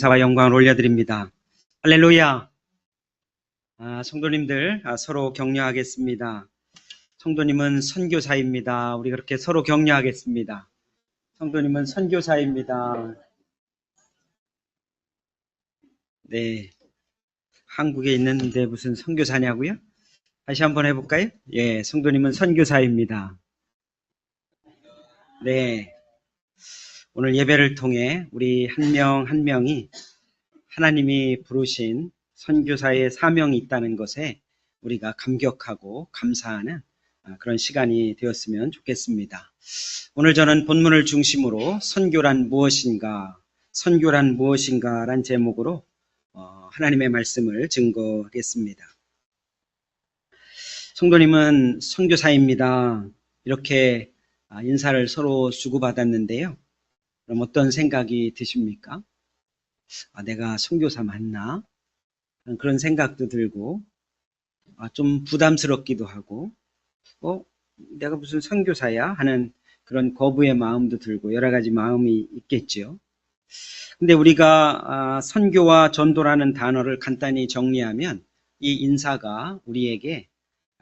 감사와 영광을 올려드립니다. 할렐루야. 성도님들 서로 격려하겠습니다. 성도님은 선교사입니다. 우리 그렇게 서로 격려하겠습니다. 성도님은 선교사입니다. 네, 한국에 있는데 무슨 선교사냐고요? 다시 한번 해볼까요? 예, 성도님은 선교사입니다. 네, 오늘 예배를 통해 우리 한 명 한 명이 하나님이 부르신 선교사의 사명이 있다는 것에 우리가 감격하고 감사하는 그런 시간이 되었으면 좋겠습니다. 오늘 저는 본문을 중심으로 선교란 무엇인가, 선교란 무엇인가란 제목으로 하나님의 말씀을 증거하겠습니다. 성도님은 선교사입니다. 이렇게 인사를 서로 주고받았는데요. 그럼 어떤 생각이 드십니까? 내가 선교사 맞나? 그런 생각도 들고 좀 부담스럽기도 하고 내가 무슨 선교사야? 하는 그런 거부의 마음도 들고 여러 가지 마음이 있겠죠. 근데 우리가 선교와 전도라는 단어를 간단히 정리하면 이 인사가 우리에게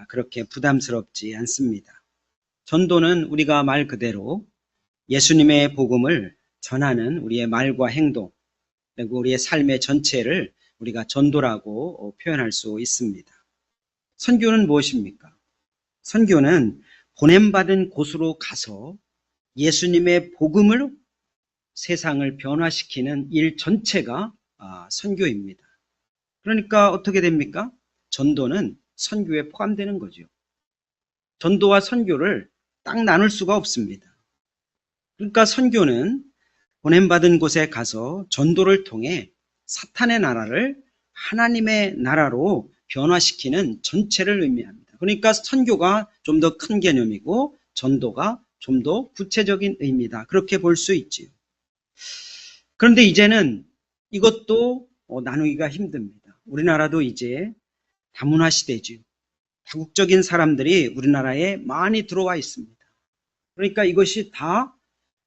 그렇게 부담스럽지 않습니다. 전도는 우리가 말 그대로 예수님의 복음을 전하는 우리의 말과 행동, 그리고 우리의 삶의 전체를 우리가 전도라고 표현할 수 있습니다. 선교는 무엇입니까? 선교는 보냄받은 곳으로 가서 예수님의 복음을 세상을 변화시키는 일 전체가 선교입니다. 그러니까 어떻게 됩니까? 전도는 선교에 포함되는 거죠. 전도와 선교를 딱 나눌 수가 없습니다. 그러니까 선교는 보냄받은 곳에 가서 전도를 통해 사탄의 나라를 하나님의 나라로 변화시키는 전체를 의미합니다. 그러니까 선교가 좀 더 큰 개념이고 전도가 좀 더 구체적인 의미다. 그렇게 볼 수 있지요. 그런데 이제는 이것도 나누기가 힘듭니다. 우리나라도 이제 다문화 시대지요. 다국적인 사람들이 우리나라에 많이 들어와 있습니다. 그러니까 이것이 다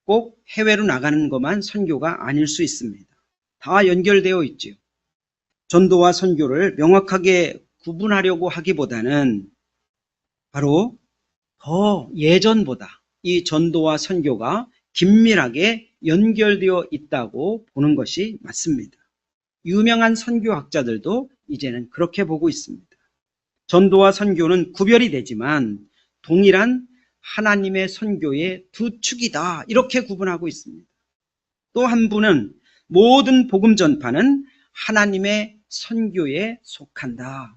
꼭 해외로 나가는 것만 선교가 아닐 수 있습니다. 다 연결되어 있지요. 전도와 선교를 명확하게 구분하려고 하기보다는 바로 더 예전보다 이 전도와 선교가 긴밀하게 연결되어 있다고 보는 것이 맞습니다. 유명한 선교학자들도 이제는 그렇게 보고 있습니다. 전도와 선교는 구별이 되지만 동일한 하나님의 선교의 두 축이다. 이렇게 구분하고 있습니다. 또 한 분은 모든 복음 전파는 하나님의 선교에 속한다.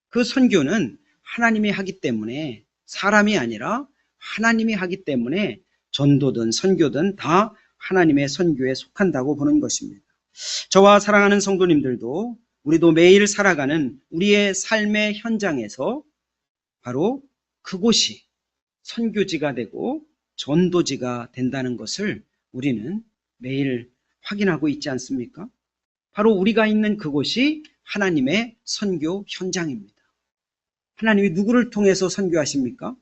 그 선교는 하나님이 하기 때문에 사람이 아니라 하나님이 하기 때문에 전도든 선교든 다 하나님의 선교에 속한다고 보는 것입니다. 저와 사랑하는 성도님들도 우리도 매일 살아가는 우리의 삶의 현장에서 바로 그곳이 선교지가 되고 전도지가 된다는 것을 우리는 매일 확인하고 있지 않습니까? 바로 우리가 있는 그곳이 하나님의 선교 현장입니다. 하나님이 누구를 통해서 선교하십니까?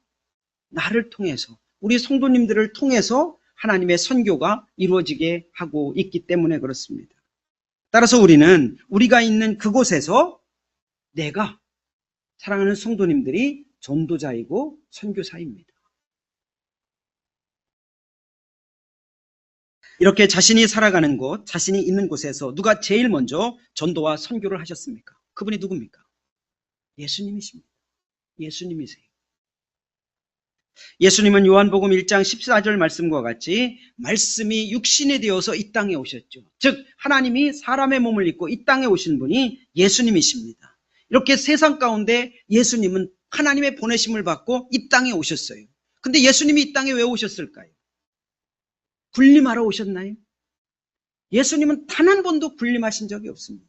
나를 통해서, 우리 성도님들을 통해서 하나님의 선교가 이루어지게 하고 있기 때문에 그렇습니다. 따라서 우리는 우리가 있는 그곳에서 내가 사랑하는 성도님들이 전도자이고 선교사입니다. 이렇게 자신이 살아가는 곳, 자신이 있는 곳에서 누가 제일 먼저 전도와 선교를 하셨습니까? 그분이 누굽니까? 예수님이십니다. 예수님이세요. 예수님은 요한복음 1장 14절 말씀과 같이 말씀이 육신이 되어서 이 땅에 오셨죠. 즉 하나님이 사람의 몸을 입고 이 땅에 오신 분이 예수님이십니다. 이렇게 세상 가운데 예수님은 하나님의 보내심을 받고 이 땅에 오셨어요. 근데 예수님이 이 땅에 왜 오셨을까요? 군림하러 오셨나요? 예수님은 단 한 번도 군림하신 적이 없습니다.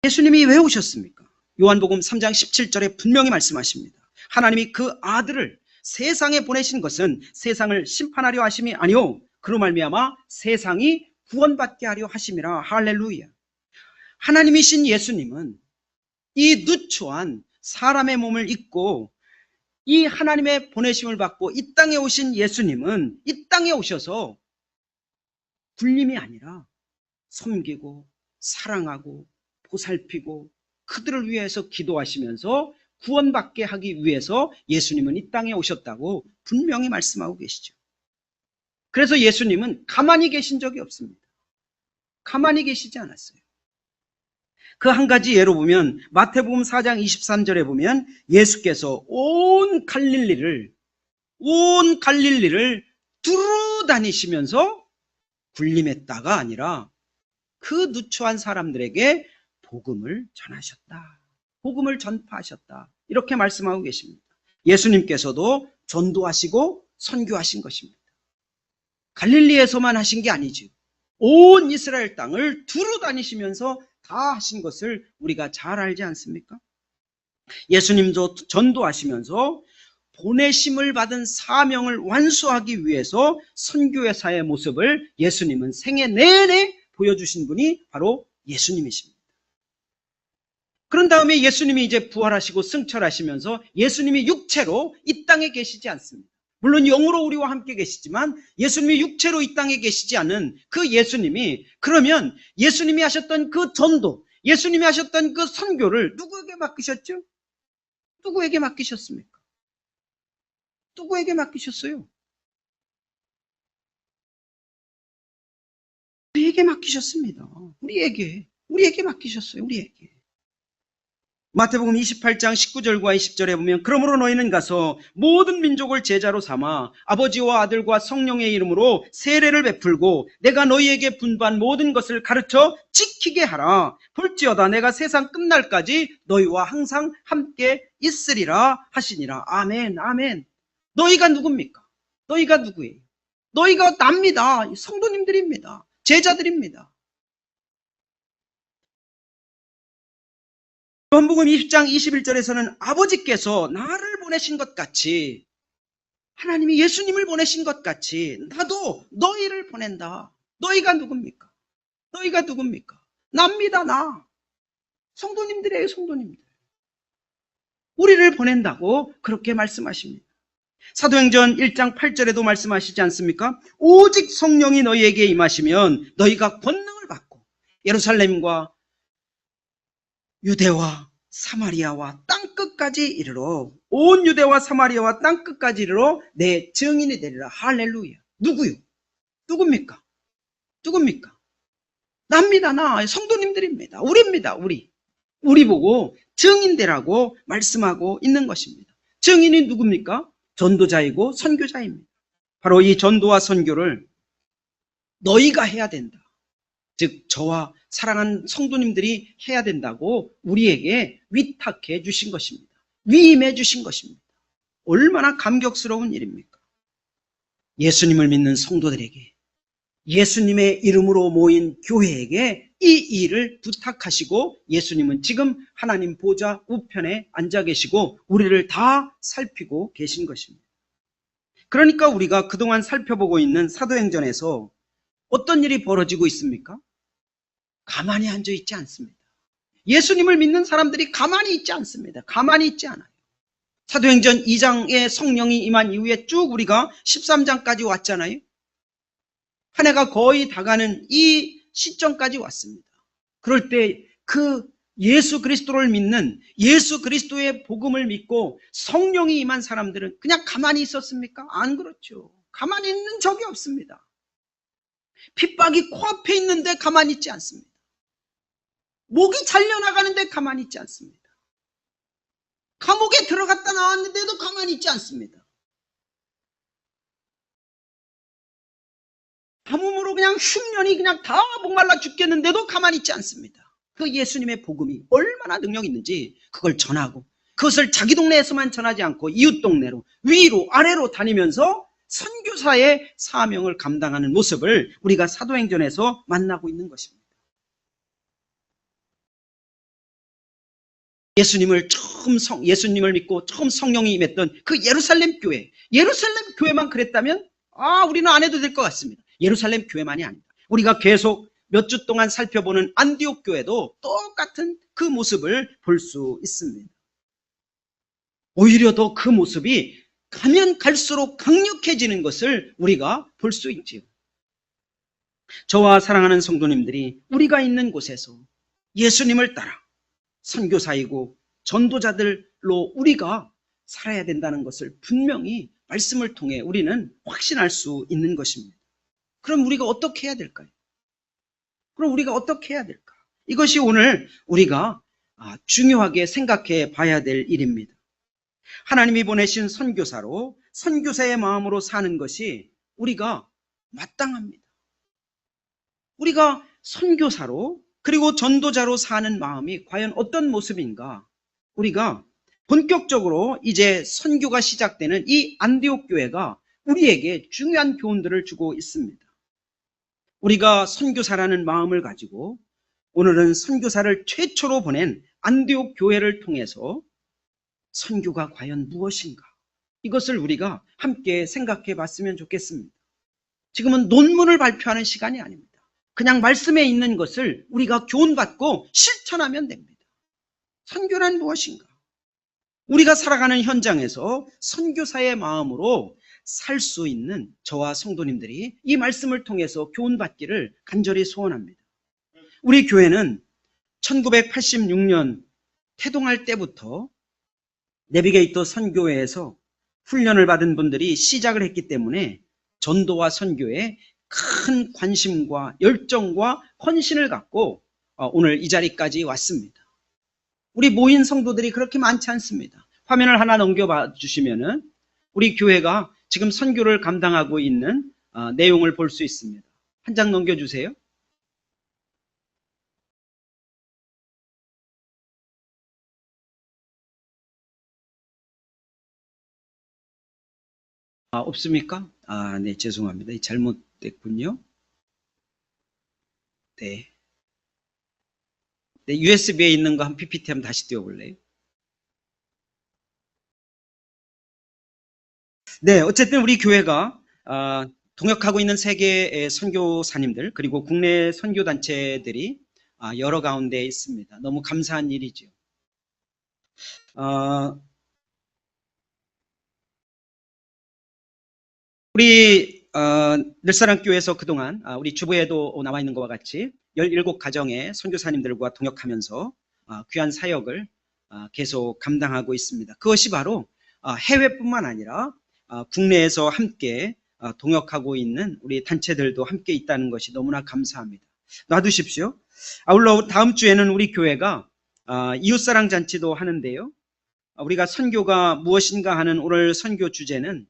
예수님이 왜 오셨습니까? 요한복음 3장 17절에 분명히 말씀하십니다. 하나님이 그 아들을 세상에 보내신 것은 세상을 심판하려 하심이 아니오 그로 말미암아 세상이 구원받게 하려 하심이라. 할렐루야. 하나님이신 예수님은 이 누추한 사람의 몸을 입고 이 하나님의 보내심을 받고 이 땅에 오신 예수님은 이 땅에 오셔서 굴림이 아니라 섬기고 사랑하고 보살피고 그들을 위해서 기도하시면서 구원받게 하기 위해서 예수님은 이 땅에 오셨다고 분명히 말씀하고 계시죠. 그래서 예수님은 가만히 계신 적이 없습니다. 가만히 계시지 않았어요. 그 한 가지 예로 보면 마태복음 4장 23절에 보면 예수께서 온 갈릴리를 두루 다니시면서 굴림했다가 아니라 그 누추한 사람들에게 복음을 전하셨다. 복음을 전파하셨다. 이렇게 말씀하고 계십니다. 예수님께서도 전도하시고 선교하신 것입니다. 갈릴리에서만 하신 게 아니죠. 온 이스라엘 땅을 두루 다니시면서 다 하신 것을 우리가 잘 알지 않습니까? 예수님도 전도하시면서 보내심을 받은 사명을 완수하기 위해서 선교회사의 모습을 예수님은 생애 내내 보여주신 분이 바로 예수님이십니다. 그런 다음에 예수님이 이제 부활하시고 승천하시면서 예수님이 육체로 이 땅에 계시지 않습니다. 물론 영으로 우리와 함께 계시지만 예수님이 육체로 이 땅에 계시지 않은 그 예수님이, 그러면 예수님이 하셨던 그 전도, 예수님이 하셨던 그 선교를 누구에게 맡기셨죠? 누구에게 맡기셨습니까? 누구에게 맡기셨어요? 우리에게 맡기셨습니다. 우리에게 맡기셨어요. 우리에게. 마태복음 28장 19절과 20절에 보면 그러므로 너희는 가서 모든 민족을 제자로 삼아 아버지와 아들과 성령의 이름으로 세례를 베풀고 내가 너희에게 분부한 모든 것을 가르쳐 지키게 하라. 볼지어다 내가 세상 끝날까지 너희와 항상 함께 있으리라 하시니라. 아멘, 아멘. 너희가 누굽니까? 너희가 누구예요? 너희가 납니다. 성도님들입니다. 제자들입니다. 요한복음 20장 21절에서는 아버지께서 나를 보내신 것 같이, 하나님이 예수님을 보내신 것 같이 나도 너희를 보낸다. 너희가 누굽니까? 너희가 누굽니까? 납니다. 나. 성도님들이에요. 성도님들. 우리를 보낸다고 그렇게 말씀하십니다. 사도행전 1장 8절에도 말씀하시지 않습니까? 오직 성령이 너희에게 임하시면 너희가 권능을 받고 예루살렘과 유대와 사마리아와 땅끝까지 이르러, 온 유대와 사마리아와 땅끝까지 이르러 내 증인이 되리라. 할렐루야. 누구요? 누굽니까? 누굽니까? 납니다. 나. 성도님들입니다. 우리입니다. 우리 보고 증인되라고 말씀하고 있는 것입니다. 증인이 누굽니까? 전도자이고 선교자입니다. 바로 이 전도와 선교를 너희가 해야 된다. 즉 저와 사랑하는 성도님들이 해야 된다고 우리에게 위탁해 주신 것입니다. 위임해 주신 것입니다. 얼마나 감격스러운 일입니까? 예수님을 믿는 성도들에게, 예수님의 이름으로 모인 교회에게 이 일을 부탁하시고 예수님은 지금 하나님 보좌 우편에 앉아 계시고 우리를 다 살피고 계신 것입니다. 그러니까 우리가 그동안 살펴보고 있는 사도행전에서 어떤 일이 벌어지고 있습니까? 가만히 앉아 있지 않습니다. 예수님을 믿는 사람들이 가만히 있지 않습니다. 가만히 있지 않아요. 사도행전 2장에 성령이 임한 이후에 쭉 우리가 13장까지 왔잖아요. 한 해가 거의 다가는 이 시점까지 왔습니다. 그럴 때 그 예수 그리스도를 믿는, 예수 그리스도의 복음을 믿고 성령이 임한 사람들은 그냥 가만히 있었습니까? 안 그렇죠. 가만히 있는 적이 없습니다. 핍박이 코앞에 있는데 가만히 있지 않습니다. 목이 잘려나가는데 가만히 있지 않습니다. 감옥에 들어갔다 나왔는데도 가만히 있지 않습니다. 가뭄으로 그냥 흉년이 그냥 다 목말라 죽겠는데도 가만히 있지 않습니다. 그 예수님의 복음이 얼마나 능력 있는지 그걸 전하고, 그것을 자기 동네에서만 전하지 않고 이웃 동네로 위로 아래로 다니면서 선교사의 사명을 감당하는 모습을 우리가 사도행전에서 만나고 있는 것입니다. 예수님을 믿고 처음 성령이 임했던 그 예루살렘 교회만 그랬다면 우리는 안 해도 될 것 같습니다. 예루살렘 교회만이 아니다. 우리가 계속 몇 주 동안 살펴보는 안디옥 교회도 똑같은 그 모습을 볼 수 있습니다. 오히려 더 그 모습이 가면 갈수록 강력해지는 것을 우리가 볼 수 있지요. 저와 사랑하는 성도님들이 우리가 있는 곳에서 예수님을 따라 선교사이고 전도자들로 우리가 살아야 된다는 것을 분명히 말씀을 통해 우리는 확신할 수 있는 것입니다. 그럼 우리가 어떻게 해야 될까요? 이것이 오늘 우리가 중요하게 생각해 봐야 될 일입니다. 하나님이 보내신 선교사로 선교사의 마음으로 사는 것이 우리가 마땅합니다. 우리가 선교사로 그리고 전도자로 사는 마음이 과연 어떤 모습인가? 우리가 본격적으로 이제 선교가 시작되는 이 안디옥 교회가 우리에게 중요한 교훈들을 주고 있습니다. 우리가 선교사라는 마음을 가지고 오늘은 선교사를 최초로 보낸 안디옥 교회를 통해서 선교가 과연 무엇인가? 이것을 우리가 함께 생각해 봤으면 좋겠습니다. 지금은 논문을 발표하는 시간이 아닙니다. 그냥 말씀에 있는 것을 우리가 교훈받고 실천하면 됩니다. 선교란 무엇인가? 우리가 살아가는 현장에서 선교사의 마음으로 살 수 있는 저와 성도님들이 이 말씀을 통해서 교훈받기를 간절히 소원합니다. 우리 교회는 1986년 태동할 때부터 내비게이터 선교회에서 훈련을 받은 분들이 시작을 했기 때문에 전도와 선교에 큰 관심과 열정과 헌신을 갖고 오늘 이 자리까지 왔습니다. 우리 모인 성도들이 그렇게 많지 않습니다. 화면을 하나 넘겨봐 주시면은 우리 교회가 지금 선교를 감당하고 있는 내용을 볼 수 있습니다. 한 장 넘겨주세요. 없습니까? 네, 죄송합니다. 잘못됐군요. 네. USB에 있는 거 한 PPT 한번 다시 띄워볼래요? 네, 어쨌든 우리 교회가 동역하고 있는 세계의 선교사님들 그리고 국내 선교단체들이 여러 가운데 있습니다. 너무 감사한 일이죠. 우리 늘사랑교회에서 그동안 우리 주부에도 나와 있는 것과 같이 17가정의 선교사님들과 동역하면서 귀한 사역을 계속 감당하고 있습니다. 그것이 바로 해외뿐만 아니라 국내에서 함께 동역하고 있는 우리 단체들도 함께 있다는 것이 너무나 감사합니다. 놔두십시오. 아울러 다음 주에는 우리 교회가 이웃사랑 잔치도 하는데요. 우리가 선교가 무엇인가 하는 오늘 선교 주제는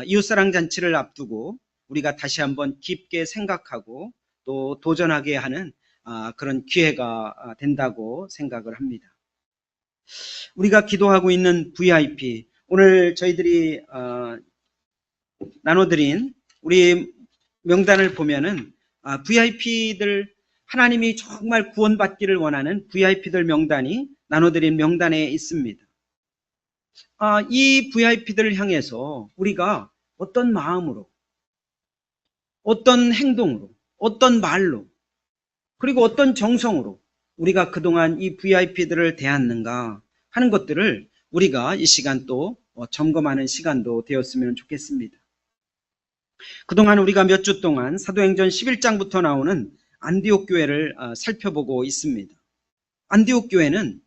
이웃사랑 잔치를 앞두고 우리가 다시 한번 깊게 생각하고 또 도전하게 하는 그런 기회가 된다고 생각을 합니다. 우리가 기도하고 있는 VIP, 오늘 저희들이 나눠드린 우리 명단을 보면은 VIP들, 하나님이 정말 구원받기를 원하는 VIP들 명단이 나눠드린 명단에 있습니다. 이 VIP들을 향해서 우리가 어떤 마음으로, 어떤 행동으로, 어떤 말로, 그리고 어떤 정성으로 우리가 그동안 이 VIP들을 대했는가 하는 것들을 우리가 이 시간 또 점검하는 시간도 되었으면 좋겠습니다. 그동안 우리가 몇 주 동안 사도행전 11장부터 나오는 안디옥 교회를 살펴보고 있습니다. 안디옥 교회는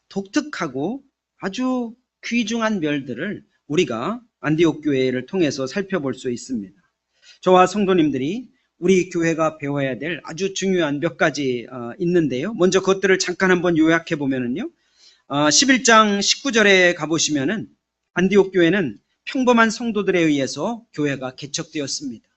독특하고 아주 귀중한 멸들을 우리가 안디옥 교회를 통해서 살펴볼 수 있습니다. 저와 성도님들이 우리 교회가 배워야 될 아주 중요한 몇 가지 있는데요. 먼저 그것들을 잠깐 한번 요약해 보면은요. 11장 19절에 가보시면은 안디옥 교회는 평범한 성도들에 의해서 교회가 개척되었습니다.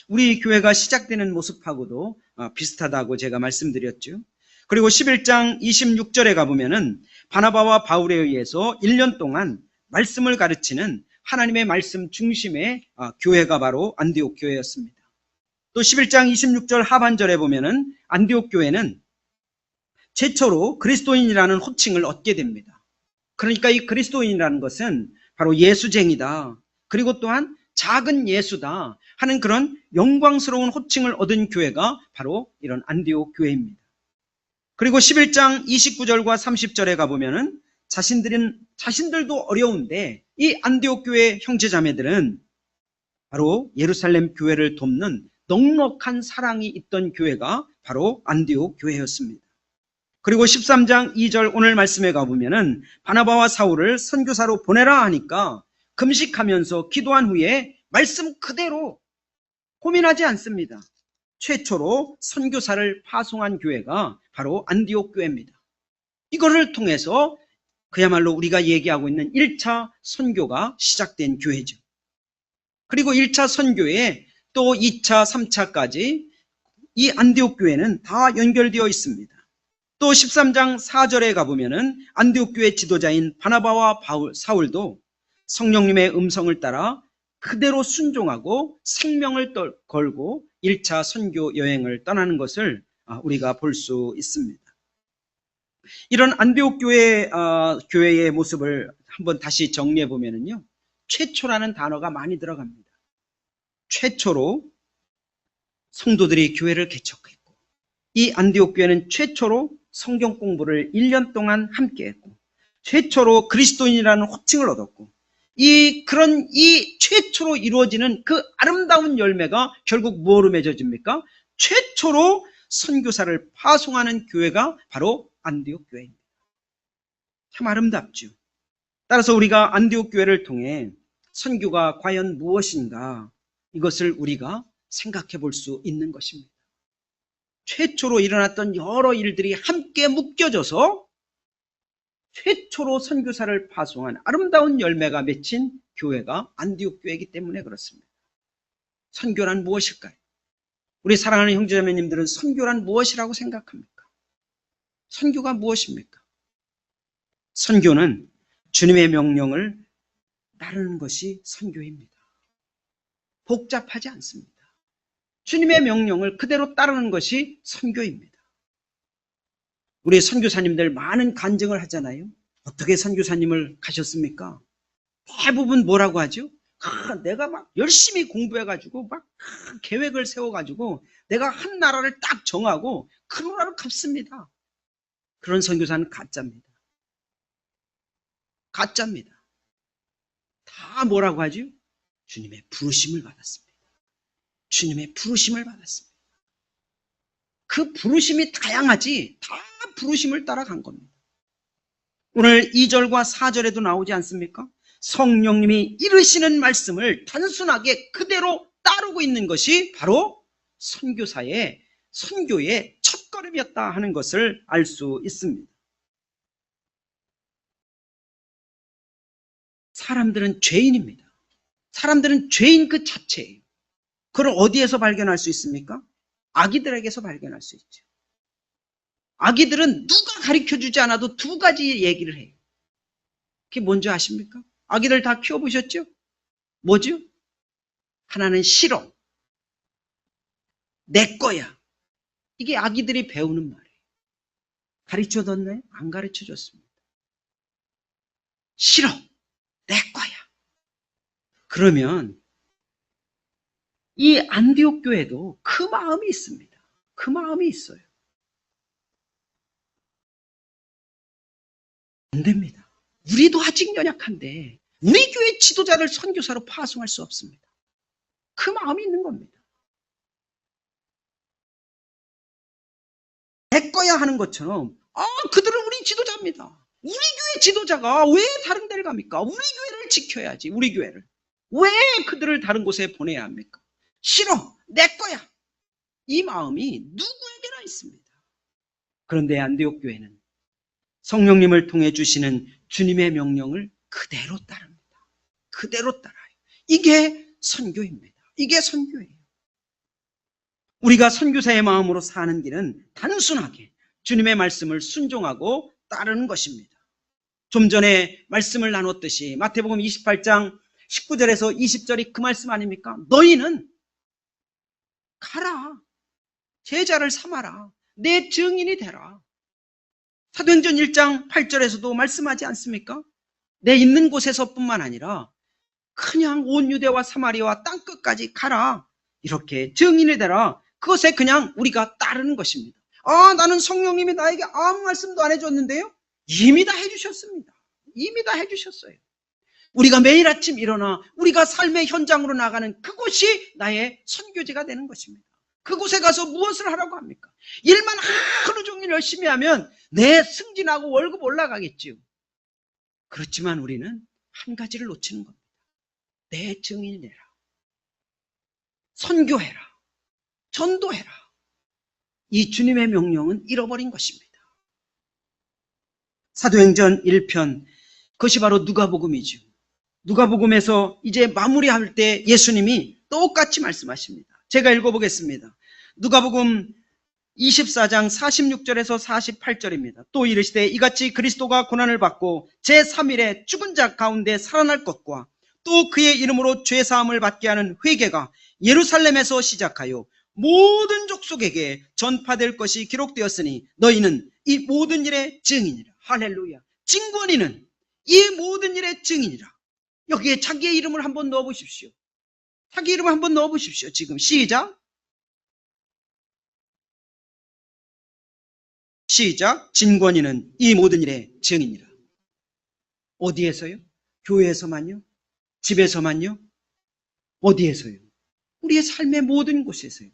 우리 교회가 시작되는 모습하고도 비슷하다고 제가 말씀드렸죠. 그리고 11장 26절에 가보면은 바나바와 바울에 의해서 1년 동안 말씀을 가르치는 하나님의 말씀 중심의 교회가 바로 안디옥 교회였습니다. 또 11장 26절 하반절에 보면은 안디옥 교회는 최초로 그리스도인이라는 호칭을 얻게 됩니다. 그러니까 이 그리스도인이라는 것은 바로 예수쟁이다. 그리고 또한 작은 예수다 하는 그런 영광스러운 호칭을 얻은 교회가 바로 이런 안디옥 교회입니다. 그리고 11장 29절과 30절에 가보면은 자신들도 어려운데 이 안디옥 교회 형제자매들은 바로 예루살렘 교회를 돕는 넉넉한 사랑이 있던 교회가 바로 안디옥 교회였습니다. 그리고 13장 2절 오늘 말씀에 가보면은 바나바와 사울을 선교사로 보내라 하니까 금식하면서 기도한 후에 말씀 그대로 고민하지 않습니다. 최초로 선교사를 파송한 교회가 바로 안디옥 교회입니다. 이거를 통해서 그야말로 우리가 얘기하고 있는 1차 선교가 시작된 교회죠. 그리고 1차 선교에 또 2차, 3차까지 이 안디옥 교회는 다 연결되어 있습니다. 또 13장 4절에 가보면은 안디옥 교회 지도자인 바나바와 사울도 성령님의 음성을 따라 그대로 순종하고 생명을 걸고 1차 선교 여행을 떠나는 것을 우리가 볼 수 있습니다. 이런 안디옥 교회의 모습을 한번 다시 정리해 보면은요, 최초라는 단어가 많이 들어갑니다. 최초로 성도들이 교회를 개척했고, 이 안디옥 교회는 최초로 성경 공부를 1년 동안 함께 했고, 최초로 그리스도인이라는 호칭을 얻었고, 이 최초로 이루어지는 그 아름다운 열매가 결국 뭐로 맺어집니까? 최초로 선교사를 파송하는 교회가 바로 안디옥 교회입니다. 참 아름답죠. 따라서 우리가 안디옥 교회를 통해 선교가 과연 무엇인가, 이것을 우리가 생각해 볼 수 있는 것입니다. 최초로 일어났던 여러 일들이 함께 묶여져서 최초로 선교사를 파송한 아름다운 열매가 맺힌 교회가 안디옥 교회이기 때문에 그렇습니다. 선교란 무엇일까요? 우리 사랑하는 형제자매님들은 선교란 무엇이라고 생각합니까? 선교가 무엇입니까? 선교는 주님의 명령을 따르는 것이 선교입니다. 복잡하지 않습니다. 주님의 명령을 그대로 따르는 것이 선교입니다. 우리 선교사님들 많은 간증을 하잖아요. 어떻게 선교사님을 가셨습니까? 대부분 뭐라고 하죠? 내가 막 열심히 공부해가지고 막 계획을 세워가지고 내가 한 나라를 딱 정하고 그 나라를 갔습니다. 그런 선교사는 가짜입니다. 가짜입니다. 다 뭐라고 하죠? 주님의 부르심을 받았습니다. 주님의 부르심을 받았습니다. 그 부르심이 다양하지 다 부르심을 따라간 겁니다. 오늘 2절과 4절에도 나오지 않습니까? 성령님이 이르시는 말씀을 단순하게 그대로 따르고 있는 것이 바로 선교의 첫걸음이었다 하는 것을 알 수 있습니다. 사람들은 죄인입니다. 사람들은 죄인 그 자체예요. 그걸 어디에서 발견할 수 있습니까? 아기들에게서 발견할 수 있죠. 아기들은 누가 가르쳐주지 않아도 두 가지 얘기를 해요. 그게 뭔지 아십니까? 아기들 다 키워보셨죠? 뭐죠? 하나는 싫어. 내 거야. 이게 아기들이 배우는 말이에요. 가르쳐줬나요? 안 가르쳐줬습니다. 싫어. 내 거야. 그러면 이 안디옥 교회도 그 마음이 있습니다. 그 마음이 있어요. 안 됩니다. 우리도 아직 연약한데 우리 교회 지도자를 선교사로 파송할 수 없습니다. 그 마음이 있는 겁니다. 내 거야 하는 것처럼 그들은 우리 지도자입니다. 우리 교회 지도자가 왜 다른 데를 갑니까? 우리 교회를 지켜야지. 우리 교회를. 왜 그들을 다른 곳에 보내야 합니까? 싫어. 내 거야. 이 마음이 누구에게나 있습니다. 그런데 안디옥 교회는 성령님을 통해 주시는 주님의 명령을 그대로 따릅니다. 그대로 따라요. 이게 선교입니다. 이게 선교예요. 우리가 선교사의 마음으로 사는 길은 단순하게 주님의 말씀을 순종하고 따르는 것입니다. 좀 전에 말씀을 나눴듯이 마태복음 28장 19절에서 20절이 그 말씀 아닙니까? 너희는 가라. 제자를 삼아라. 내 증인이 되라. 사도행전 1장 8절에서도 말씀하지 않습니까? 내 있는 곳에서뿐만 아니라 그냥 온 유대와 사마리아와 땅끝까지 가라. 이렇게 증인이 되라. 그것에 그냥 우리가 따르는 것입니다. 나는 성령님이 나에게 아무 말씀도 안 해줬는데요. 이미 다 해주셨습니다. 이미 다 해주셨어요. 우리가 매일 아침 일어나 우리가 삶의 현장으로 나가는 그곳이 나의 선교지가 되는 것입니다. 그곳에 가서 무엇을 하라고 합니까? 일만 하루 종일 열심히 하면 내 승진하고 월급 올라가겠지요. 그렇지만 우리는 한 가지를 놓치는 겁니다. 내 증인이 되라. 선교해라. 전도해라. 이 주님의 명령은 잃어버린 것입니다. 사도행전 1편, 그것이 바로 누가복음이죠. 누가복음에서 이제 마무리할 때 예수님이 똑같이 말씀하십니다. 제가 읽어보겠습니다. 누가복음 24장 46절에서 48절입니다. 또 이르시되 이같이 그리스도가 고난을 받고 제3일에 죽은 자 가운데 살아날 것과 또 그의 이름으로 죄사함을 받게 하는 회개가 예루살렘에서 시작하여 모든 족속에게 전파될 것이 기록되었으니 너희는 이 모든 일의 증인이라. 할렐루야. 증거인은 이 모든 일의 증인이라. 여기에 자기의 이름을 한번 넣어보십시오. 자기 이름을 한번 넣어보십시오. 지금 시작. 시작. 진권이는 이 모든 일의 증인이라. 어디에서요? 교회에서만요? 집에서만요? 어디에서요? 우리의 삶의 모든 곳에서요.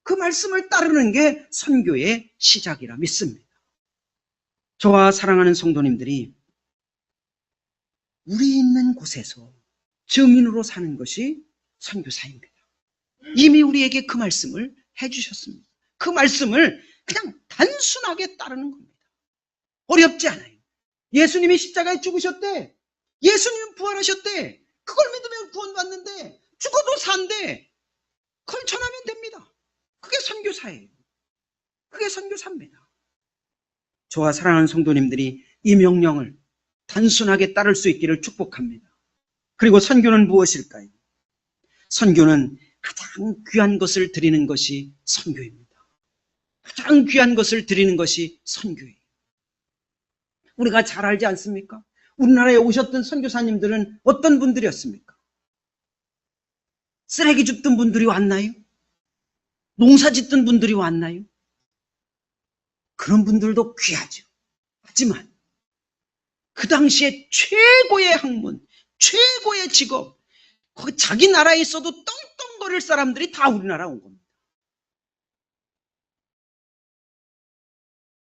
그 말씀을 따르는 게 선교의 시작이라 믿습니다. 저와 사랑하는 성도님들이 우리 있는 곳에서 증인으로 사는 것이 선교사입니다. 이미 우리에게 그 말씀을 해주셨습니다. 그 말씀을 그냥 단순하게 따르는 겁니다. 어렵지 않아요. 예수님이 십자가에 죽으셨대. 예수님은 부활하셨대. 그걸 믿으면 구원받는데 죽어도 산대. 그걸 전하면 됩니다. 그게 선교사예요. 그게 선교사입니다. 저와 사랑하는 성도님들이 이 명령을 단순하게 따를 수 있기를 축복합니다. 그리고 선교는 무엇일까요? 선교는 가장 귀한 것을 드리는 것이 선교입니다. 가장 귀한 것을 드리는 것이 선교예요. 우리가 잘 알지 않습니까? 우리나라에 오셨던 선교사님들은 어떤 분들이었습니까? 쓰레기 줍던 분들이 왔나요? 농사 짓던 분들이 왔나요? 그런 분들도 귀하죠. 하지만 그 당시에 최고의 학문, 최고의 직업, 거기 자기 나라에 있어도 떵떵거릴 사람들이 다 우리나라 온 겁니다.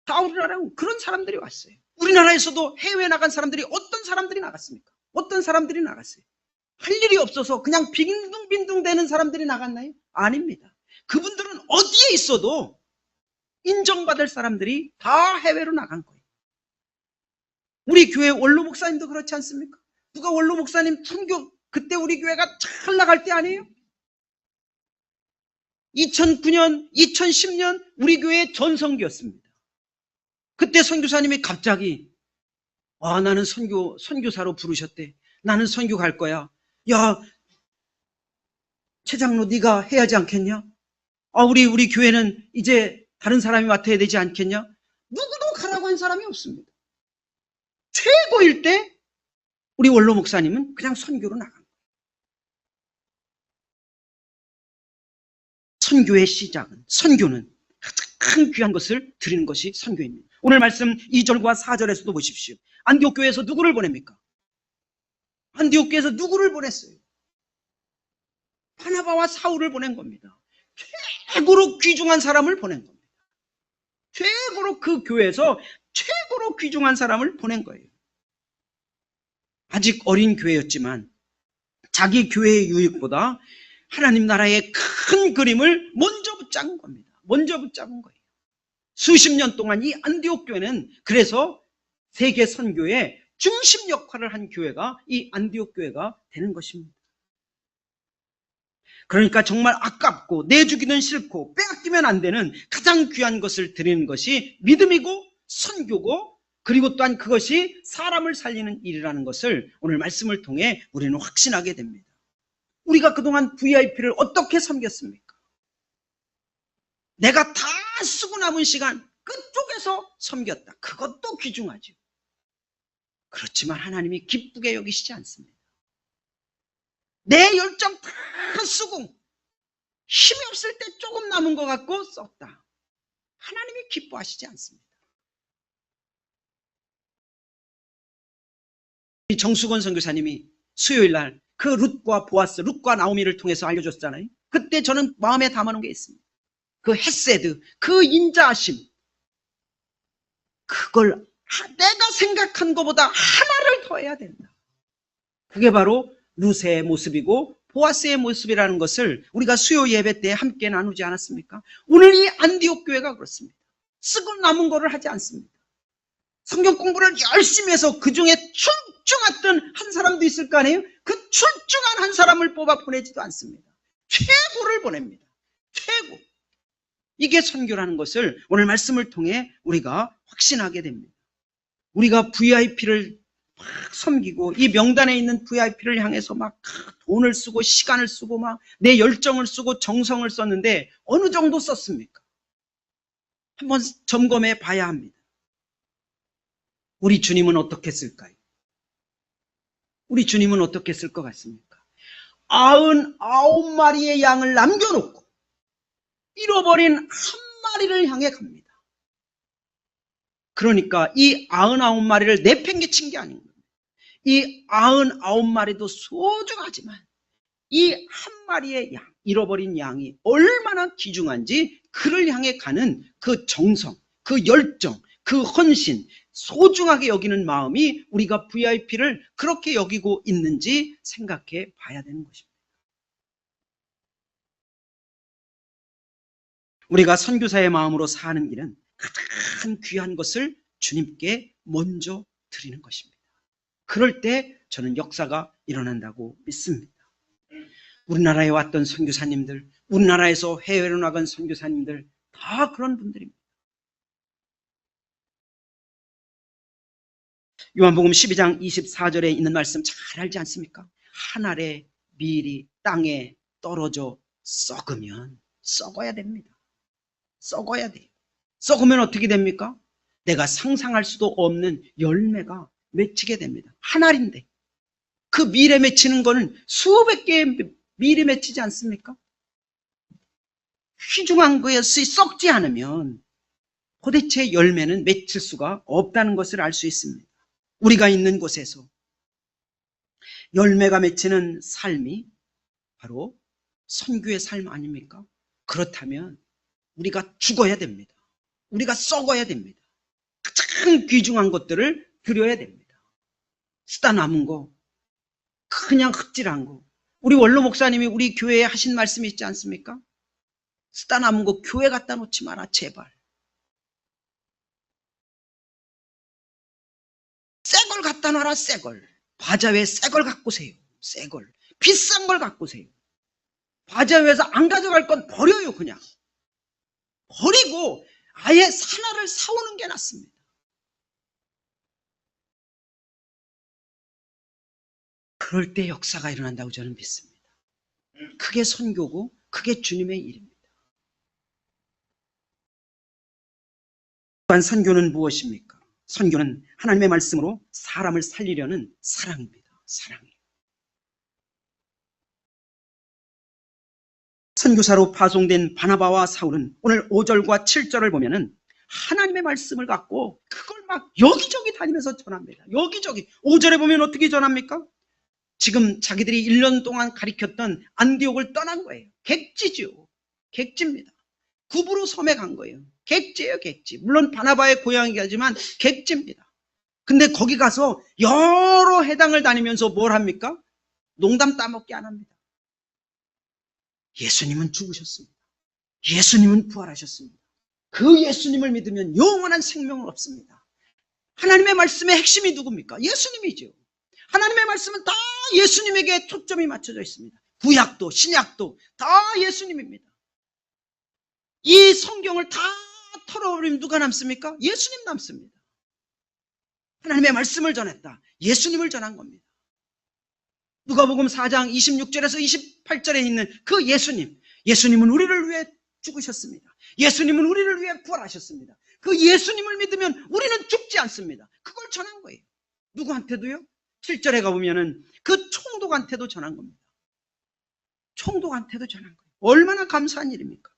다 우리나라에 온 그런 사람들이 왔어요. 우리나라에서도 해외에 나간 사람들이 어떤 사람들이 나갔습니까? 어떤 사람들이 나갔어요? 할 일이 없어서 그냥 빈둥빈둥 대는 사람들이 나갔나요? 아닙니다. 그분들은 어디에 있어도 인정받을 사람들이 다 해외로 나간 거예요. 우리 교회 원로 목사님도 그렇지 않습니까? 누가 원로 목사님 선교 그때 우리 교회가 잘 나갈 때 아니에요? 2009년, 2010년 우리 교회의 전성기였습니다. 그때 선교사님이 갑자기 나는 선교사로 부르셨대. 나는 선교 갈 거야. 야, 최 장로 네가 해야지 않겠냐? 우리 교회는 이제 다른 사람이 맡아야 되지 않겠냐? 누구도 가라고 한 사람이 없습니다. 최고일 때 우리 원로 목사님은 그냥 선교로 나간 거예요. 선교의 시작은, 선교는 가장 귀한 것을 드리는 것이 선교입니다. 오늘 말씀 2절과 4절에서도 보십시오. 안디옥 교회에서 누구를 보냅니까? 안디옥 교회에서 누구를 보냈어요? 바나바와 사울을 보낸 겁니다. 최고로 귀중한 사람을 보낸 겁니다. 최고로 그 교회에서 최고로 귀중한 사람을 보낸 거예요. 아직 어린 교회였지만 자기 교회의 유익보다 하나님 나라의 큰 그림을 먼저 붙잡은 겁니다. 먼저 붙잡은 거예요. 수십 년 동안 이 안디옥 교회는 그래서 세계 선교의 중심 역할을 한 교회가 이 안디옥 교회가 되는 것입니다. 그러니까 정말 아깝고 내주기는 싫고 빼앗기면 안 되는 가장 귀한 것을 드리는 것이 믿음이고 선교고 그리고 또한 그것이 사람을 살리는 일이라는 것을 오늘 말씀을 통해 우리는 확신하게 됩니다. 우리가 그동안 VIP를 어떻게 섬겼습니까? 내가 다 쓰고 남은 시간 그쪽에서 섬겼다. 그것도 귀중하죠. 그렇지만 하나님이 기쁘게 여기시지 않습니다. 내 열정 다 쓰고 힘이 없을 때 조금 남은 것 같고 썼다. 하나님이 기뻐하시지 않습니다. 정수건 선교사님이 수요일 날 그 룻과 보아스, 룻과 나오미를 통해서 알려줬잖아요. 그때 저는 마음에 담아놓은 게 있습니다. 그 헤세드, 그 인자하심, 그걸 내가 생각한 것보다 하나를 더 해야 된다. 그게 바로 룻의 모습이고 보아스의 모습이라는 것을 우리가 수요 예배 때 함께 나누지 않았습니까? 오늘 이 안디옥 교회가 그렇습니다. 쓰고 남은 거를 하지 않습니다. 성경 공부를 열심히 해서 그 중에 출중했던 한 사람도 있을 거 아니에요? 그 출중한 한 사람을 뽑아 보내지도 않습니다. 최고를 보냅니다. 최고. 이게 선교라는 것을 오늘 말씀을 통해 우리가 확신하게 됩니다. 우리가 VIP를 막 섬기고 이 명단에 있는 VIP를 향해서 막 돈을 쓰고 시간을 쓰고 막 내 열정을 쓰고 정성을 썼는데 어느 정도 썼습니까? 한번 점검해 봐야 합니다. 우리 주님은 어떻게 쓸까요? 우리 주님은 어떻게 쓸 것 같습니까? 99마리의 양을 남겨놓고 잃어버린 한 마리를 향해 갑니다. 그러니까 이 99마리를 내팽개친 게 아닌 겁니다. 이 99마리도 소중하지만 이 한 마리의 양, 잃어버린 양이 얼마나 귀중한지 그를 향해 가는 그 정성, 그 열정, 그 헌신, 소중하게 여기는 마음이 우리가 VIP를 그렇게 여기고 있는지 생각해 봐야 되는 것입니다. 우리가 선교사의 마음으로 사는 길은 가장 귀한 것을 주님께 먼저 드리는 것입니다. 그럴 때 저는 역사가 일어난다고 믿습니다. 우리나라에 왔던 선교사님들, 우리나라에서 해외로 나간 선교사님들 다 그런 분들입니다. 요한복음 12장 24절에 있는 말씀 잘 알지 않습니까? 한 알의 밀이 땅에 떨어져 썩으면 썩어야 됩니다. 썩어야 돼요. 썩으면 어떻게 됩니까? 내가 상상할 수도 없는 열매가 맺히게 됩니다. 한 알인데 그 밀에 맺히는 거는 수백 개의 밀이 맺히지 않습니까? 귀중한 것이 썩지 않으면 도대체 열매는 맺힐 수가 없다는 것을 알 수 있습니다. 우리가 있는 곳에서 열매가 맺히는 삶이 바로 선교의 삶 아닙니까? 그렇다면 우리가 죽어야 됩니다. 우리가 썩어야 됩니다. 가장 귀중한 것들을 드려야 됩니다. 쓰다 남은 거, 그냥 흙질한 거. 우리 원로 목사님이 우리 교회에 하신 말씀이 있지 않습니까? 쓰다 남은 거 교회 갖다 놓지 마라, 제발. 새걸 갖다 놔라, 새걸. 바자회 새걸 갖고 오세요. 새걸. 비싼 걸 갖고 오세요. 바자회에서 안 가져갈 건 버려요, 그냥. 버리고 아예 하나를 사오는 게 낫습니다. 그럴 때 역사가 일어난다고 저는 믿습니다. 그게 선교고 그게 주님의 일입니다. 또한 선교는 무엇입니까? 선교는 하나님의 말씀으로 사람을 살리려는 사랑입니다. 사랑이에요. 선교사로 파송된 바나바와 사울은 오늘 5절과 7절을 보면은 하나님의 말씀을 갖고 그걸 막 여기저기 다니면서 전합니다. 여기저기. 5절에 보면 어떻게 전합니까? 지금 자기들이 1년 동안 가리켰던 안디옥을 떠난 거예요. 객지죠. 객지입니다. 구브로 섬에 간 거예요. 객지예요, 객지. 물론 바나바의 고향이긴 하지만 객지입니다. 근데 거기 가서 여러 해당을 다니면서 뭘 합니까? 농담 따먹기 안 합니다. 예수님은 죽으셨습니다. 예수님은 부활하셨습니다. 그 예수님을 믿으면 영원한 생명은 없습니다. 하나님의 말씀의 핵심이 누굽니까? 예수님이죠. 하나님의 말씀은 다 예수님에게 초점이 맞춰져 있습니다. 구약도 신약도 다 예수님입니다. 이 성경을 다 털어버리면 누가 남습니까? 예수님 남습니다. 하나님의 말씀을 전했다. 예수님을 전한 겁니다. 누가복음 4장 26절에서 28절에 있는 그 예수님. 예수님은 우리를 위해 죽으셨습니다. 예수님은 우리를 위해 부활하셨습니다. 그 예수님을 믿으면 우리는 죽지 않습니다. 그걸 전한 거예요. 누구한테도요? 7절에 가보면은 그 총독한테도 전한 겁니다. 총독한테도 전한 거예요. 얼마나 감사한 일입니까?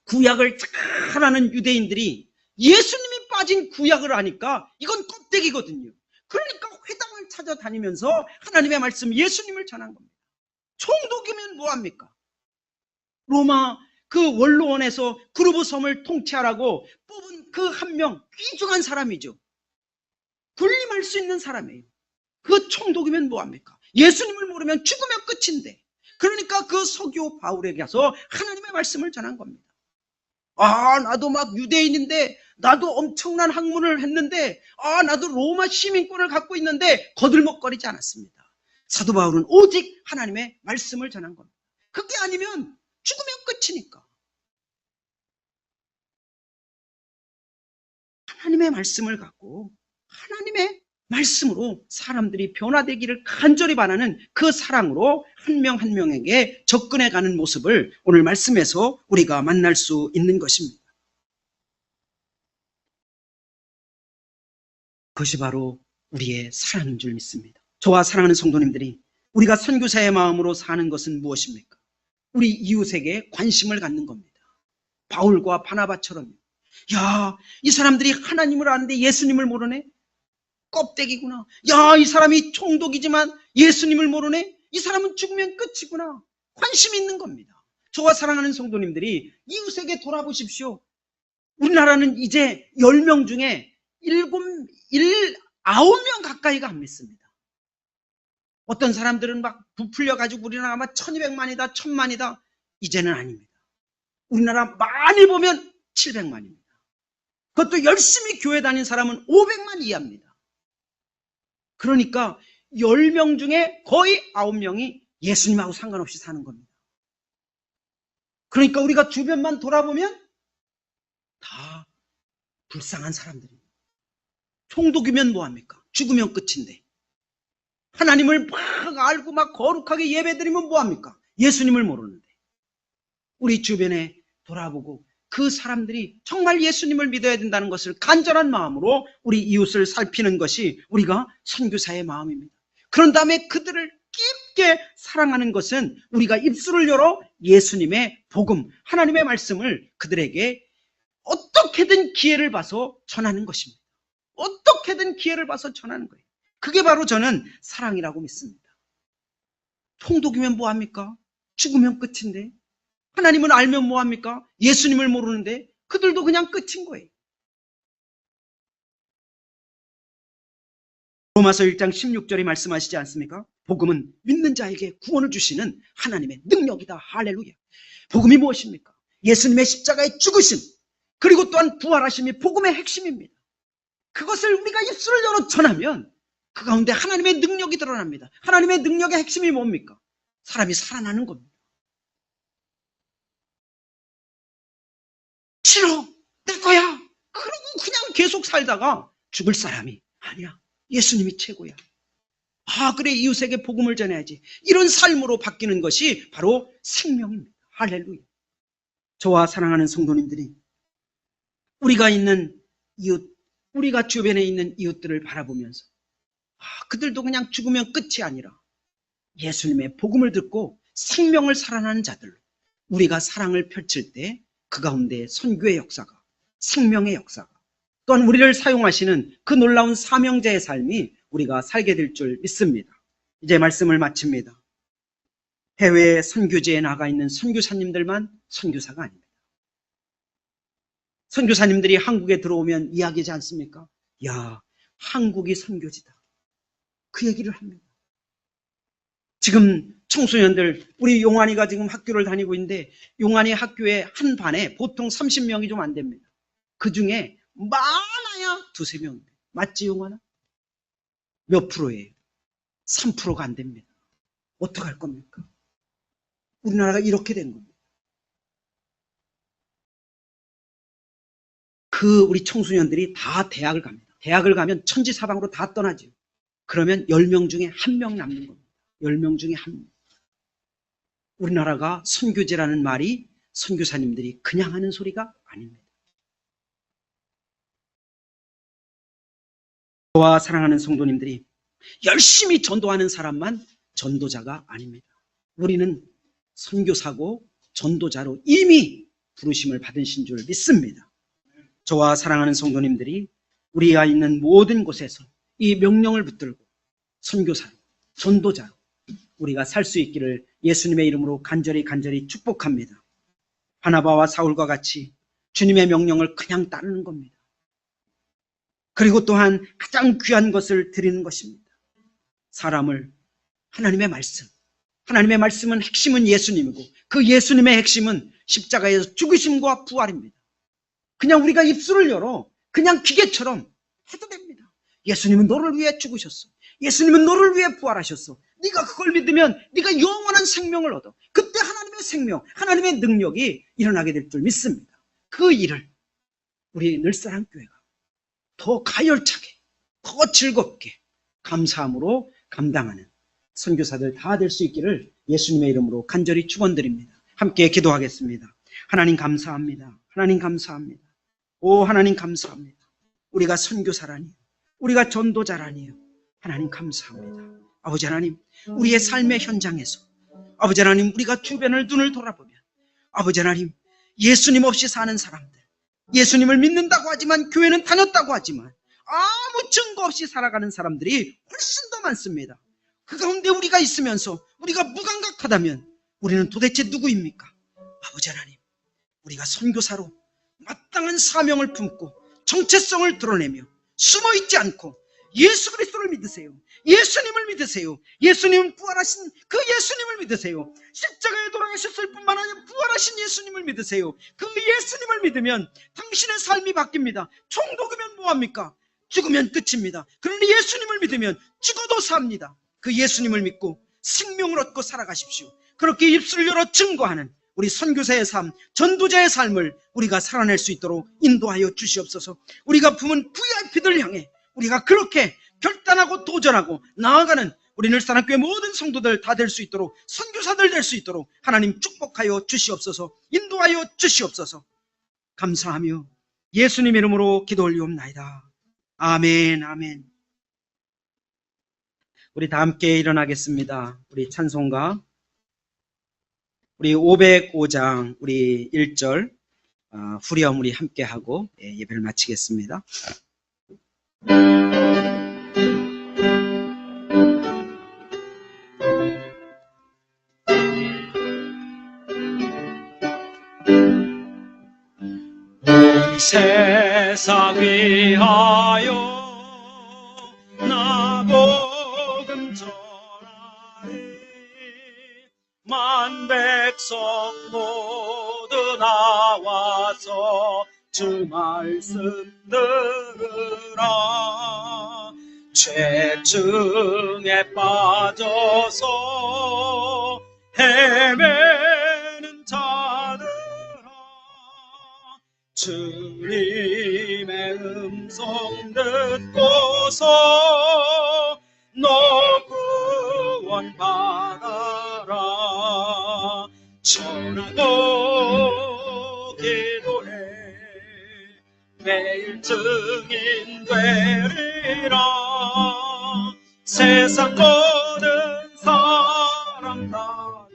구약을 잘 아는 유대인들이 예수님이 빠진 구약을 아니까 이건 껍데기거든요. 그러니까 회당을 찾아다니면서 하나님의 말씀 예수님을 전한 겁니다. 총독이면 뭐합니까? 로마 그 원로원에서 그루브 섬을 통치하라고 뽑은 그 한 명 귀중한 사람이죠. 군림할 수 있는 사람이에요. 그 총독이면 뭐합니까? 예수님을 모르면 죽으면 끝인데. 그러니까 그 서기오 바울에게 가서 하나님의 말씀을 전한 겁니다. 나도 막 유대인인데, 나도 엄청난 학문을 했는데, 나도 로마 시민권을 갖고 있는데 거들먹거리지 않았습니다. 사도 바울은 오직 하나님의 말씀을 전한 겁니다. 그게 아니면 죽으면 끝이니까. 하나님의 말씀을 갖고 하나님의 말씀으로 사람들이 변화되기를 간절히 바라는 그 사랑으로 한 명 한 명에게 접근해가는 모습을 오늘 말씀에서 우리가 만날 수 있는 것입니다. 그것이 바로 우리의 사랑인 줄 믿습니다. 저와 사랑하는 성도님들이 우리가 선교사의 마음으로 사는 것은 무엇입니까? 우리 이웃에게 관심을 갖는 겁니다. 바울과 바나바처럼, 야, 이 사람들이 하나님을 아는데 예수님을 모르네? 껍데기구나. 야, 이 사람이 총독이지만 예수님을 모르네? 이 사람은 죽으면 끝이구나. 관심이 있는 겁니다. 저와 사랑하는 성도님들이 이웃에게 돌아보십시오. 우리나라는 이제 10명 중에 9명 가까이가 안 믿습니다. 어떤 사람들은 막 부풀려가지고 우리나라 아마 1200만이다, 1000만이다. 이제는 아닙니다. 우리나라 많이 보면 700만입니다. 그것도 열심히 교회 다닌 사람은 500만 이하입니다. 그러니까 10명 중에 거의 9명이 예수님하고 상관없이 사는 겁니다. 그러니까 우리가 주변만 돌아보면 다 불쌍한 사람들입니다. 총독이면 뭐합니까? 죽으면 끝인데. 하나님을 막 알고 막 거룩하게 예배드리면 뭐합니까? 예수님을 모르는데. 우리 주변에 돌아보고 그 사람들이 정말 예수님을 믿어야 된다는 것을 간절한 마음으로 우리 이웃을 살피는 것이 우리가 선교사의 마음입니다. 그런 다음에 그들을 깊게 사랑하는 것은 우리가 입술을 열어 예수님의 복음, 하나님의 말씀을 그들에게 어떻게든 기회를 봐서 전하는 것입니다. 어떻게든 기회를 봐서 전하는 거예요. 그게 바로 저는 사랑이라고 믿습니다. 총독이면 뭐합니까? 죽으면 끝인데. 하나님을 알면 뭐합니까? 예수님을 모르는데 그들도 그냥 끝인 거예요. 로마서 1장 16절에 말씀하시지 않습니까? 복음은 믿는 자에게 구원을 주시는 하나님의 능력이다. 할렐루야. 복음이 무엇입니까? 예수님의 십자가의 죽으심, 그리고 또한 부활하심이 복음의 핵심입니다. 그것을 우리가 입술을 열어 전하면 그 가운데 하나님의 능력이 드러납니다. 하나님의 능력의 핵심이 뭡니까? 사람이 살아나는 겁니다. 싫어, 내 거야. 그러고 그냥 계속 살다가 죽을 사람이 아니야. 예수님이 최고야. 그래, 이웃에게 복음을 전해야지. 이런 삶으로 바뀌는 것이 바로 생명입니다. 할렐루야. 저와 사랑하는 성도님들이 우리가 있는 이웃, 우리가 주변에 있는 이웃들을 바라보면서 그들도 그냥 죽으면 끝이 아니라 예수님의 복음을 듣고 생명을 살아나는 자들로 우리가 사랑을 펼칠 때 그 가운데 선교의 역사가, 생명의 역사가, 또한 우리를 사용하시는 그 놀라운 사명자의 삶이 우리가 살게 될 줄 믿습니다. 이제 말씀을 마칩니다. 해외 선교지에 나가 있는 선교사님들만 선교사가 아닙니다. 선교사님들이 한국에 들어오면 이야기하지 않습니까? 야, 한국이 선교지다. 그 얘기를 합니다. 지금 청소년들, 우리 용환이가 지금 학교를 다니고 있는데 용환이 학교에 한 반에 보통 30명이 좀 안 됩니다. 그 중에 많아야 두세 명입니다. 맞지, 용환아? 몇 프로예요? 3%가 안 됩니다. 어떡할 겁니까? 우리나라가 이렇게 된 겁니다. 우리 청소년들이 다 대학을 갑니다. 대학을 가면 천지사방으로 다 떠나죠. 그러면 10명 중에 1명 남는 겁니다. 10명 중에 1명. 우리나라가 선교제라는 말이 선교사님들이 그냥 하는 소리가 아닙니다. 저와 사랑하는 성도님들이 열심히 전도하는 사람만 전도자가 아닙니다. 우리는 선교사고 전도자로 이미 부르심을 받으신 줄 믿습니다. 저와 사랑하는 성도님들이 우리가 있는 모든 곳에서 이 명령을 붙들고 선교사로, 전도자로 우리가 살 수 있기를 예수님의 이름으로 간절히 축복합니다. 바나바와 사울과 같이 주님의 명령을 그냥 따르는 겁니다. 그리고 또한 가장 귀한 것을 드리는 것입니다. 사람을 하나님의 말씀, 하나님의 말씀은 핵심은 예수님이고 그 예수님의 핵심은 십자가에서 죽으심과 부활입니다. 그냥 우리가 입술을 열어 그냥 기계처럼 해도 됩니다. 예수님은 너를 위해 죽으셨어. 예수님은 너를 위해 부활하셨어. 네가 그걸 믿으면 네가 영원한 생명을 얻어. 그때 하나님의 생명, 하나님의 능력이 일어나게 될 줄 믿습니다. 그 일을 우리 늘사랑교회가 더 가열차게, 더 즐겁게, 감사함으로 감당하는 선교사들 다 될 수 있기를 예수님의 이름으로 간절히 축원드립니다. 함께 기도하겠습니다. 하나님 감사합니다. 하나님 감사합니다. 오 하나님 감사합니다. 우리가 선교사라니요, 우리가 전도자라니요. 하나님 감사합니다. 아버지 하나님, 우리의 삶의 현장에서 아버지 하나님, 우리가 주변을 눈을 돌아보면 아버지 하나님, 예수님 없이 사는 사람들, 예수님을 믿는다고 하지만 교회는 다녔다고 하지만 아무 증거 없이 살아가는 사람들이 훨씬 더 많습니다. 그 가운데 우리가 있으면서 우리가 무감각하다면 우리는 도대체 누구입니까? 아버지 하나님, 우리가 선교사로 마땅한 사명을 품고 정체성을 드러내며 숨어있지 않고 예수 그리스도를 믿으세요. 예수님을 믿으세요. 예수님은 부활하신 그 예수님을 믿으세요. 십자가에 돌아가셨을 뿐만 아니라 부활하신 예수님을 믿으세요. 그 예수님을 믿으면 당신의 삶이 바뀝니다. 총독이면 뭐합니까? 죽으면 끝입니다. 그런데 예수님을 믿으면 죽어도 삽니다. 그 예수님을 믿고 생명을 얻고 살아가십시오. 그렇게 입술을 열어 증거하는 우리 선교사의 삶, 전도자의 삶을 우리가 살아낼 수 있도록 인도하여 주시옵소서. 우리가 품은 VIP들 향해 우리가 그렇게 결단하고 도전하고 나아가는 우리 늘사랑교회 모든 성도들 다 될 수 있도록, 선교사들 될 수 있도록 하나님 축복하여 주시옵소서. 인도하여 주시옵소서. 감사하며 예수님 이름으로 기도 올리옵나이다. 아멘, 아멘. 우리 다 함께 일어나겠습니다. 우리 찬송가 우리 505장 우리 1절 후렴 우리 함께 하고 예배를 마치겠습니다. 온 세상 위하여 나 복음 전하리. 만 백성 모두 나와서 주 말씀 들으라. 죄증에 빠져서 헤매는 자들아, 주님의 음성 듣고서 너 구원 받아라. 전하고 기도해 매일 증인 되리라. 세상 모든 사랑 다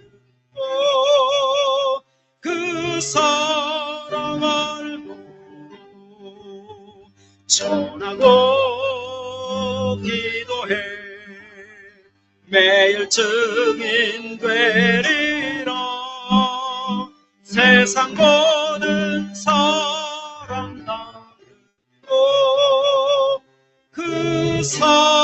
듣고 그 사랑 알고 전하고 기도해 매일 증인 되리라. 세상 모든 사랑 다 듣고 그 사랑